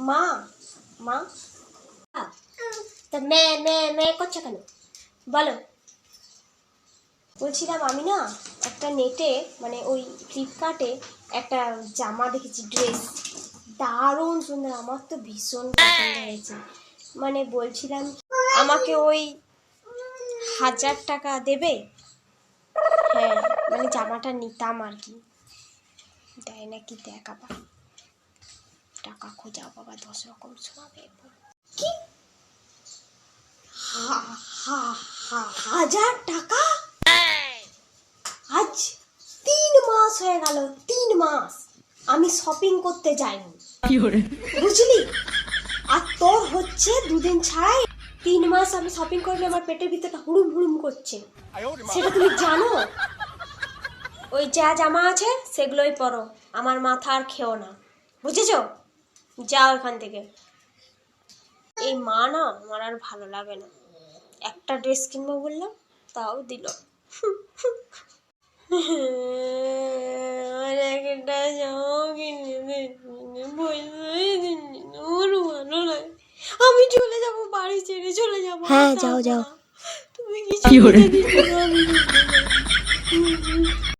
মা মা তা মে করছো কেন বলো? বলছিলাম আমি না একটা নেটে মানে ওই ফ্লিপকার্টে একটা জামা দেখেছি, ড্রেস দারুণ সুন্দর, আমার তো ভীষণ পছন্দ হয়েছে। মানে বলছিলাম আমাকে ওই 1000 টাকা দেবে? হ্যাঁ মানে জামাটা নিতাম আর কি। দেয় নাকি দেখ, আবার টাকা খোঁজা বাবা 10 রকম শোনাবে। কি 1000 টাকা? আজ 3 মাস হয়ে গেল, 3 মাস আমি শপিং করতে যাইনি, বুঝলি? আর তোর হচ্ছে 2 দিন ছাড়াই 3 মাস আমি শপিং করলে আমার পেটের ভিতরটা হুড়ুম হুড়ুম করছে, সেটা তুমি জানো? ওই যা জামা আছে সেগুলোই পরো, আমার মাথা আর খেও না, বুঝেছো? যাও এখান থেকে। এই মা না আমার আর ভালো লাগে না, একটা ড্রেস কিনবো বললাম তাও দিল। আমার একটা জামা কিনে দিচ্ছি, পয়সাই দিচ্ছি না, আমার ভালো লাগে। আমি চলে যাব, বাড়ি ছেড়ে চলে যাবো। হ্যাঁ যাও যাও, তুমি কিছু